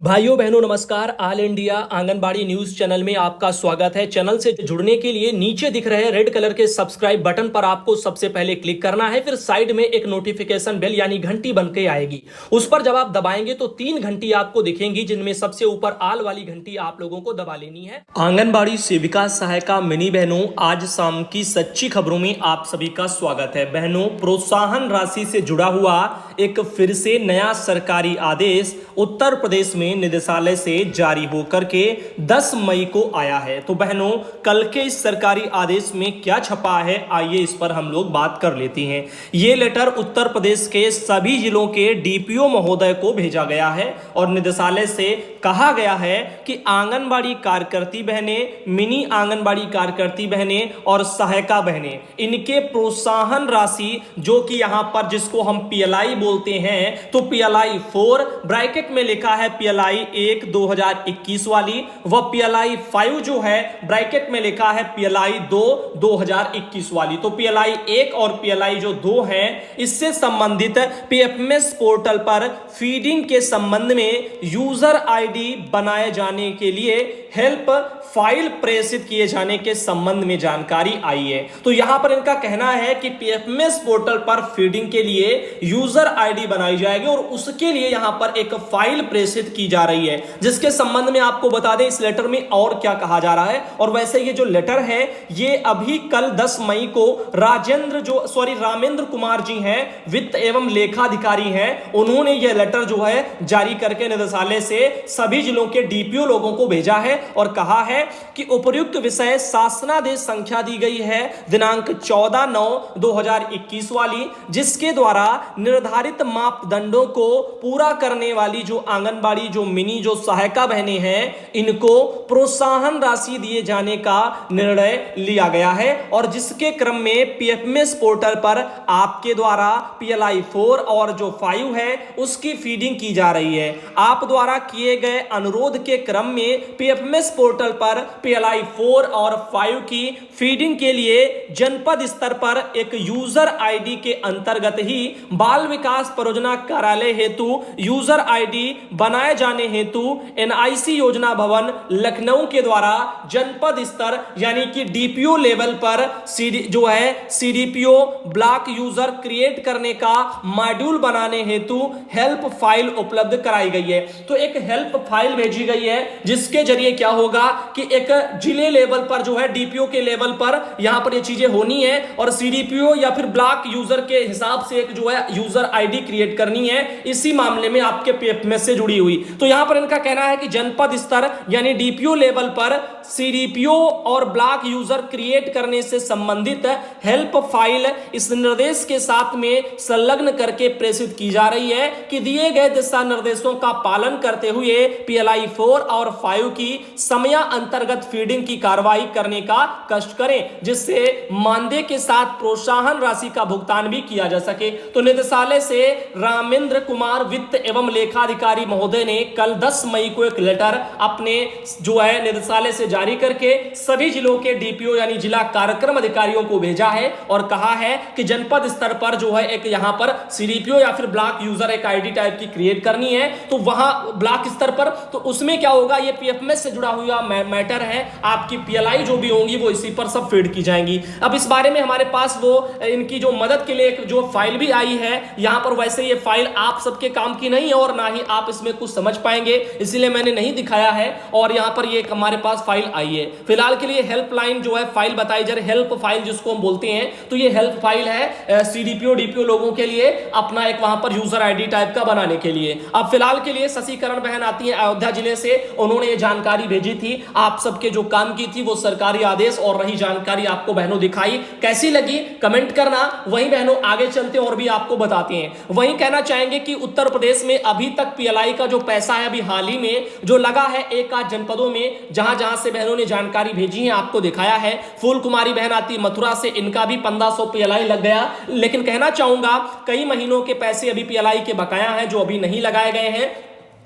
भाइयों बहनों नमस्कार। All India anganwadi news channel में आपका स्वागत है। चैनल से जुड़ने के लिए नीचे दिख रहे रेड कलर के सब्सक्राइब बटन पर आपको सबसे पहले क्लिक करना है। फिर साइड में एक नोटिफिकेशन बेल यानी घंटी बन के आएगी, उस पर जब आप दबाएंगे तो 3 घंटी आपको दिखेंगी, जिनमें सबसे ऊपर आल वाली घंटी आप लोगों को दबा लेनी है। आंगनबाड़ी सेविका सहायिका मिनी बहनों, आज शाम की सच्ची खबरों में आप सभी का स्वागत है। बहनों, प्रोत्साहन राशि से जुड़ा हुआ एक फिर से नया सरकारी आदेश उत्तर प्रदेश में निदेशालय से जारी होकर के 10 मई को आया है। तो बहनों, कल के इस सरकारी आदेश में क्या छपा है, आइए इस पर हम लोग बात कर लेते हैं। ये लेटर उत्तर प्रदेश के सभी जिलों के डीपीओ महोदय को भेजा गया है और निदेशालय से कहा गया है कि आंगनबाड़ी कार्यकर्ती बहनें, मिनी आंगनबाड़ी कार्यकर्ती बहनें और सहायिका बहनें, इनके प्रोत्साहन राशि जो कि यहां पर जिसको हम पीएलआई बोलते हैं, तो पीएलआई 4 ब्रैकेट में लिखा है पीएलआई 1 2021 वाली, व पीएलआई 5 जो है ब्रैकेट में लिखा है पीएलआई 2 2021 वाली। तो पीएलआई 1 और पीएलआई जो 2 है, इससे संबंधित पीएफएमएस पोर्टल पर फीडिंग के संबंध में यूजर आईडी बनाए जाने के लिए हेल्प फाइल प्रेषित किए जाने के संबंध में जानकारी आई है। तो यहां पर इनका कहना है कि पीएफएमएस पोर्टल पर फीडिंग के लिए यूजर आईडी बनाई जाएगी और उसके लिए यहां पर एक फाइल प्रेषित की जा रही है, जिसके संबंध में आपको बता दें इस लेटर में और क्या कहा जा रहा है। और वैसे ये जो लेटर है ये अभी कल 10 मई को रामेंद्र कुमार जी हैं, वित्त एवं लेखाधिकारी हैं, उन्होंने यह लेटर जो है जारी करके निदेशालय से सभी जिलों के डीपीओ लोगों को भेजा है और कहा है कि उपयुक्त विषय शासनादेश संख्या दी गई है दिनांक 14/9/2021 वाली, जिसके द्वारा निर्धारित मापदंडों को पूरा करने वाली जो आंगनबाड़ी जो मिनी जो सहायिका बहनें हैं, इनको प्रोत्साहन राशि दिए जाने का निर्णय लिया गया है और जिसके क्रम में पीएफएमएस पोर्टल पर आपके द्वारा पीएलआई 4 और जो 5 है उसकी फीडिंग की जा रही है। आप द्वारा किए गए अनुरोध के क्रम में पीएफएमएस पोर्टल पर पीएलआई 4 और 5 की फीडिंग के लिए जनपद स्तर पर एक यूजर आईडी के अंतर्गत ही बाल विकास परियोजना कार्यालय हेतु यूजर आईडी बनाए जाने हेतु एनआईसी योजना भवन लखनऊ के द्वारा जनपद स्तर यानी कि डीपीओ लेवल पर सीडीपीओ ब्लॉक यूजर क्रिएट करने का मॉड्यूल बनाने हेतु हेल्प फाइल उपलब्ध कराई गई है। तो एक हेल्प फाइल भेजी गई है, जिसके जरिए क्या होगा कि एक जिले लेवल पर जो है डीपीओ के लेवल पर यहां पर ये चीजें होनी है और सीडीपीओ या फिर ब्लॉक यूजर के हिसाब से एक जो है यूजर आईडी क्रिएट करनी है, इसी मामले में आपके पीएफएमएस से जुड़ी हुई। तो यहां पर इनका कहना है कि जनपद स्तर यानी डीपीओ लेवल पर सीडीपीओ और ब्लॉक यूजर क्रिएट करने से संबंधित हेल्प फाइल इस निर्देश के साथ में संलग्न करके प्रेषित की जा रही है कि दिए गए दिशा निर्देशों का पालन करते हुए पीएलआई 4 और 5 की समय अंतर्गत फीडिंग की कार्रवाई करने का कष्ट करें, जिससे मानदेय के साथ प्रोत्साहन राशि का भुगतान भी किया जा सके। तो निदेशालय से रामेंद्र कुमार वित्त एवं लेखाधिकारी महोदय ने कल 10 मई को एक लेटर अपने जो है निदेशालय से जारी करके सभी जिलों के डीपीओ यानी जिला कार्यक्रम अधिकारियों को भेजा है और कहा है कि जनपद स्तर पर जो है एक यहां पर सीडीपीओ या फिर ब्लॉक यूजर एक आईडी टाइप की क्रिएट करनी है। तो वहां ब्लॉक स्तर पर तो उसमें क्या होगा, ये पीएफएमएस से जुड़ा हुआ मैटर है, आपकी पीएलआई जो भी होंगी वो इसी पर सब फीड की जाएंगी। अब इस बारे में हमारे पास वो इनकी जो मदद के लिए एक जो फाइल भी आई है यहां पर, वैसे ये फाइल आप सबके काम की नहीं है और ना ही आप इसमें कुछ समझ पाएंगे, इसीलिए मैंने नहीं दिखाया है और यहां पर ये हमारे पास फाइल आई है। फिलहाल के लिए हेल्पलाइन जो है फाइल बताई जा रही, हेल्प फाइल जिसको हम बोलते हैं, तो ये हेल्प फाइल है सीडीपीओ डीपीओ लोगों के लिए अपना एक वहां पर यूजर आईडी टाइप का बनाने के लिए। अब फिलहाल के लिए शशिकरण बहन आती है अयोध्या जिले से, उन्होंने ये जानकारी भेजी थी, आप सबके जो काम की थी वो सरकारी आदेश और रही जानकारी आपको बहनों दिखाई, कैसी लगी कमेंट करना। वहीं बहनों आगे चलते और भी आपको बताते हैं। वहीं कहना चाहेंगे कि उत्तर प्रदेश में अभी तक पीएलआई का जो पैसा है अभी हाल ही में जो लगा है एक आध जनपदों में, जहां जहां से बहनों ने जानकारी भेजी है आपको दिखाया है। फूल कुमारी बहन आती मथुरा से, इनका भी 1500 पीएलआई लग गया, लेकिन कहना चाहूंगा कई महीनों के पैसे अभी पीएलआई के बकाया हैं जो अभी नहीं लगाए गए हैं।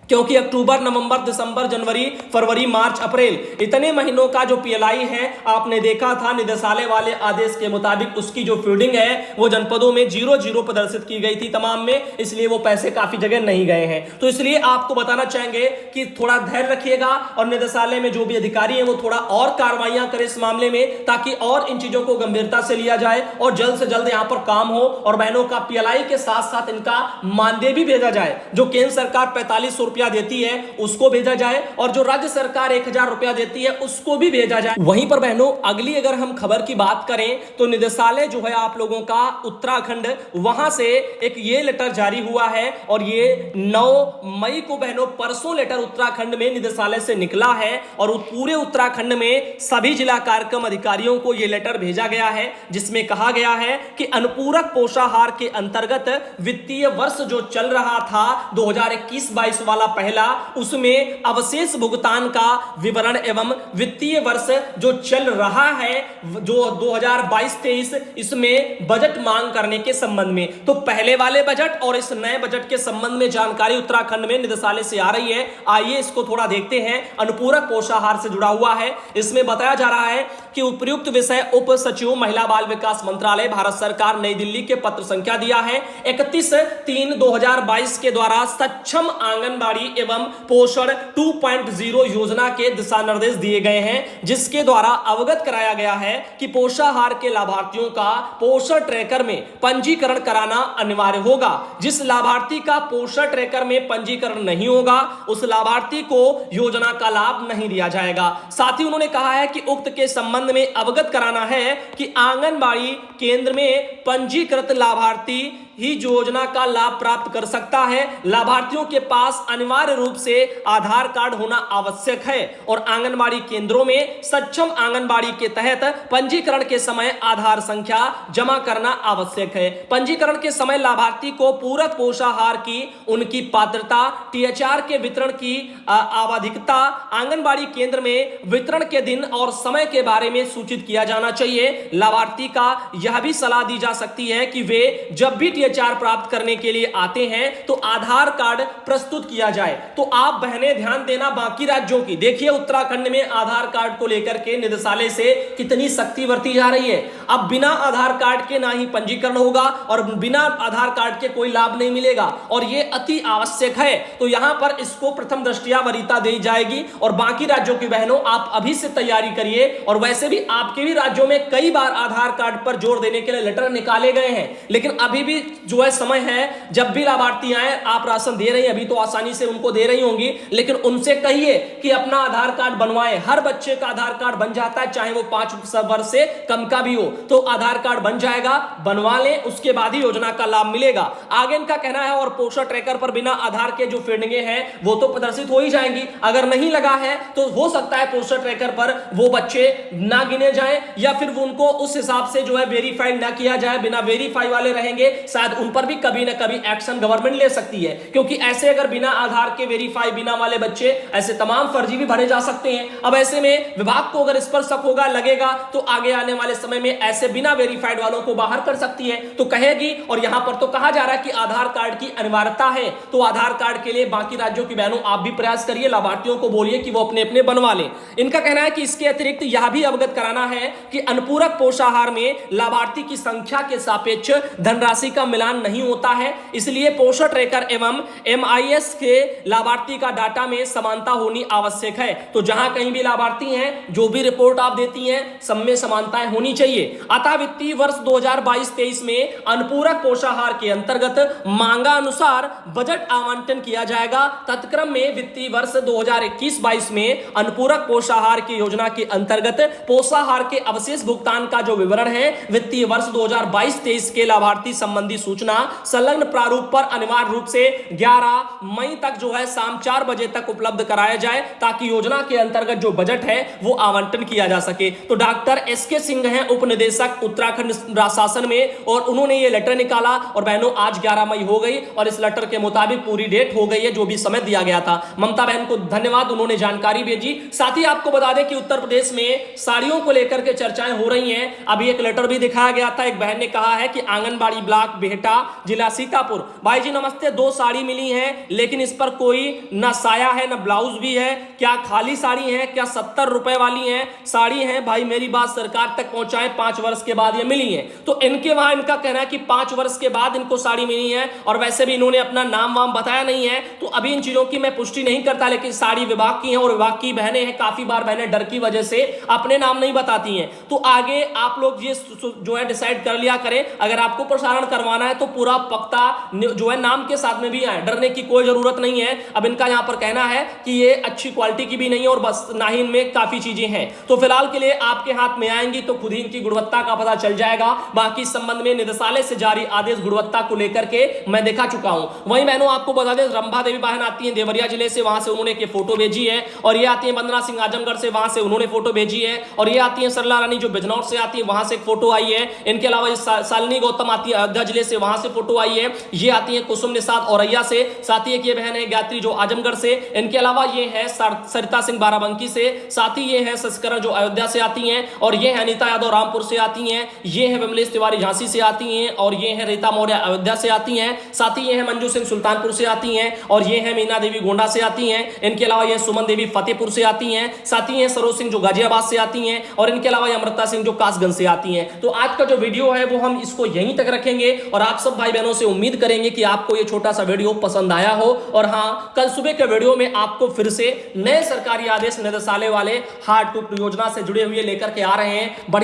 क्योंकि अक्टूबर, नवंबर, दिसंबर, जनवरी, फरवरी, मार्च, अप्रैल इतने महीनों का जो पीएलआई है आपने देखा था निदेशालय वाले आदेश के मुताबिक उसकी जो फीडिंग है वो जनपदों में 0-0 प्रदर्शित की गई थी तमाम में, इसलिए वो पैसे काफी जगह नहीं गए हैं। तो इसलिए आपको बताना चाहेंगे कि थोड़ा धैर्य रखिएगा और निदेशालय में जो भी अधिकारी हैं वो थोड़ा और कार्रवाइयां करें इस मामले में, ताकि और इन चीजों को गंभीरता से लिया जाए और जल्द से जल्द यहां पर काम हो और बहनों का पीएलआई के साथ साथ इनका मानदेय भी भेजा जाए। जो केंद्र सरकार 4500 रुपया देती है उसको भेजा जाए और जो राज्य सरकार 1000 रुपया देती है उसको भी भेजा जाए। वहीं पर बहनों अगली अगर हम खबर की बात करें तो निदेशालय जो है आप लोगों का उत्तराखंड, वहां से एक ये लेटर जारी हुआ है और ये 9 मई को बहनों परसों लेटर उत्तराखंड में निदेशालय से निकला है और पूरे उत्तराखंड में सभी जिला कार्यक्रम अधिकारियों को यह लेटर भेजा गया है जिसमें कहा गया है कि अनुपूरक पोषाहार के अंतर्गत वित्तीय वर्ष जो चल रहा था 2021-22 वाला पहला, उसमें अवशेष भुगतान का विवरण एवं वित्तीय वर्ष जो चल रहा है जो 2022-23 इसमें बजट मांग करने के संबंध में। तो पहले वाले बजट और इस नए बजट के संबंध में जानकारी उत्तराखंड में निदेशालय से आ रही है। आइए इसको थोड़ा देखते हैं। अनुपूरक पोषाहार से जुड़ा हुआ है। इसमें बताया जा रहा है कि उपयुक्त विषय उप सचिव महिला बाल विकास मंत्रालय भारत सरकार नई दिल्ली के पत्र संख्या दिया है 31/3/2022 के द्वारा सक्षम आंगनबाड़ी एवं पोषण 2.0 योजना के दिशा निर्देश दिए गए हैं, जिसके द्वारा अवगत कराया गया है कि पोषाहार के लाभार्थियों का पोषण ट्रैकर में पंजीकरण कराना अनिवार्य होगा। जिस लाभार्थी का पोषण ट्रैकर में पंजीकरण नहीं होगा उस लाभार्थी को योजना का लाभ नहीं दिया जाएगा। साथ ही उन्होंने कहा है कि उक्त के संबंध में अवगत कराना है कि आंगनबाड़ी केंद्र में पंजीकृत लाभार्थी ही योजना का लाभ प्राप्त कर सकता है। लाभार्थियों के पास अनिवार्य रूप से आधार कार्ड होना आवश्यक है और आंगनबाड़ी केंद्रों में सक्षम आंगनबाड़ी के तहत पंजीकरण के समय आधार संख्या जमा करना आवश्यक है। पंजीकरण के समय लाभार्थी को पूरक पोषाहार की उनकी पात्रता, टीएचआर के वितरण की आवधिकता, आंगनबाड़ी केंद्र में वितरण के दिन और समय के बारे में सूचित किया जाना चाहिए। लाभार्थी का यह भी सलाह दी जा सकती है कि वे जब भी टीएचआर प्राप्त करने के लिए आते हैं तो आधार कार्ड प्रस्तुत किया जाए। तो आप बहनें ध्यान देना बाकी राज्यों की, देखिए उत्तराखंड में आधार कार्ड को लेकर के निदेशालय से कितनी सख्ती बरती जा रही है। अब बिना आधार कार्ड के ना ही पंजीकरण होगा और बिना आधार कार्ड के कोई लाभ नहीं मिलेगा और यह अति आवश्यक है। तो यहां पर इसको प्रथम दृष्टया वरीयता दी जाएगी और बाकी राज्यों की बहनों आप अभी से तैयारी करिए। और वैसे भी आपके भी राज्यों में कई बार आधार कार्ड पर जोर देने के लिए लेटर निकाले गए हैं, लेकिन अभी भी जो है समय है, जब भी लाभार्थी आए, आप राशन दे रही हैं अभी तो आसानी से उनको दे रही होंगी, लेकिन उनसे कहिए कि अपना आधार कार्ड बनवाएं। हर बच्चे का आधार कार्ड बन जाता है, चाहे वो 5 वर्ष से कम का भी हो, तो आधार कार्ड बन जाएगा, बनवा लें, उसके बाद ही योजना का लाभ मिलेगा। आगे इनका कहना है और पोषण ट्रैकर पर बिना आधार के जो फीडिंगे हैं वो तो प्रदर्शित हो ही जाएंगी। अगर नहीं लगा है तो हो सकता है पोषण ट्रैकर पर वो बच्चे ना गिने जाएं या फिर वो उनको उस हिसाब से जो है वेरीफाइड ना किया जाए, बिना वेरीफाई वाले रहेंगे, शायद उन पर भी कभी ना कभी एक्शन गवर्नमेंट ले सकती है। क्योंकि ऐसे अगर बिना आधार के वेरीफाई बिना वाले बच्चे ऐसे तमाम फर्जी भी भरे जा सकते हैं। अब ऐसे में विभाग को अगर इस पर शक होगा, लगेगा, तो आगे आने वाले समय में ऐसे बिना वेरीफाइड वालों को बाहर कर सकती है, तो कहेगी। और यहां पर तो कहा जा रहा है कि आधार कार्ड की अनिवार्यता है, तो आधार कार्ड के लिए बाकी राज्यों की बहनों आप भी प्रयास करिए, लाभार्थियों को बोलिए कि वो अपने अपने बनवा लें। इनका कहना है कि इसके अतिरिक्त यह भी अवगत कराना है कि अनुपूरक पोषाहार में लाभार्थी की संख्या के सापेक्ष धनराशि का मिलान नहीं होता है, इसलिए पोषण ट्रैकर एवं एमआईएस के लाभार्थी का डाटा में समानता होनी आवश्यक है। तो जहां कहीं भी लाभार्थी हैं, जो भी रिपोर्ट आप देती हैं, सब में समानताएं होनी चाहिए। अतः वित्तीय वर्ष 2022-23 में अनुपूरक पोषाहार के अंतर्गत मांगा अनुसार बजट आवंटन किया जाएगा। तत्क्रम में वित्तीय वर्ष 2021-22 में अनुपूरक पोषाहार की योजना के अंतर्गत पोषाहार के अवशेष भुगतान का जो विवरण है वित्तीय वर्ष 2022-23 के लाभार्थी संबंधी सूचना संलग्न प्रारूप पर अनिवार्य रूप से 11 मई तक जो है शाम 4 बजे तक उपलब्ध कराया जाए, ताकि योजना के अंतर्गत जो बजट है वो आवंटन किया जा सके। तो डॉक्टर एसके सिंह हैं उप निदेशक उत्तराखंड शासन में, और उन्होंने ये लेटर निकाला। और बहनों आज 11 मई हो गई और इस लेटर के मुताबिक पूरी डेट हो गई है जो भी समय दिया गया था। ममता बहन को धन्यवाद, उन्होंने जानकारी भेजी। साथ ही आपको बता दें कि उत्तर प्रदेश में साड़ियों को लेकर के चर्चाएं हो रही हैं। अभी एक लेटर भी दिखाया गया था, एक बहन ने कहा है कि आंगनबाड़ी ब्लॉक बिहटा, जिला सीतापुर। भाई जी नमस्ते, 2 साड़ी मिली है लेकिन इस पर कोई ना साया है ना ब्लाउज भी है, क्या खाली साड़ी है, क्या 70 रुपए वाली है साड़ी है? भाई मेरी बात सरकार तक पहुंचाए, 5 वर्ष के बाद ये मिली है। तो इनके वहां इनका कहना है कि 5 वर्ष के बाद इनको साड़ी मिली है, और वैसे भी इन्होंने अपना नाम वाम बताया नहीं है, तो अभी इन चीजों की मैं पुष्टि नहीं करता, लेकिन साड़ी विभाग की है और विभाग की बहनें हैं, काफी बार बहनें डर की वजह से अपने नाम नहीं बताती हैं। तो आगे आप लोग ये जो है डिसाइड कर लिया करें, अगर आपको प्रसारण करवाना है तो पूरा पक्का जो है नाम के साथ में भी आए, डरने की कोई जरूरत नहीं है। अब इनका यहां पर कहना है कि ये अच्छी क्वालिटी की भी नहीं है और बस ना ही इनमें काफी चीजें हैं। तो फिलहाल के लिए आपके हाथ में आएंगी तो खुद ही इनकी गुणवत्ता का पता चल जाएगा। बाकी इस संबंध में निदेशालय से जारी आदेश गुणवत्ता को लेकर के मैं देखा चुका हूं। वहीं बहनों आपको बता दें, रंभा देवी बहन आती है देवरिया जिले से, वहां से उन्होंने एक फोटो भेजी है, और ये आती है वंदना सिंह आजमगढ़ से, वहां से उन्होंने फोटो भेजी है, और ये आती है सरला रानी जो बिजनौर से आती है, वहां से एक फोटो आई है। इनके अलावा शालिनी गौतम आती है अयोध्या जिले से, वहां से फोटो आई है। ये आती है कुसुम निषाद औरैया से, साथ ही एक ये बहन है गायत्री जो आजमगढ़ से। इनके अलावा ये है सरिता सिंह बाराबंकी से, साथ ही ये है शशिकरण जो अयोध्या से आती हैं, और ये है अनीता यादव रामपुर से आती हैं। ये है विमलेश तिवारी झांसी से आती हैं, और ये है रीता मौर्य अयोध्या से आती हैं। साथ ही ये है मंजू सिंह सुल्तानपुर से आती हैं, और ये है मीना देवी गोंडा से आती हैं। इनके अलावा ये सुमन देवी फतेहपुर से आती हैं। साथ ही ये सरोज सिंह जो गाजियाबाद से आती हैं, और इनके अलावा ये अमृता सिंह जो कासगंज से आती हैं। तो आज का जो वीडियो है वो हम इसको यहीं तक रखेंगे, और आप सब भाई बहनों से उम्मीद करेंगे कि आपको ये छोटा सा वीडियो पसंद आया हो। और हाँ, कल सुबह के वीडियो में आपको फिर से नए सरकारी आदेश निदेशालय वाले हार्ट टू योजना से जुड़े हुए लेकर के आ रहे हैं। बढ़िया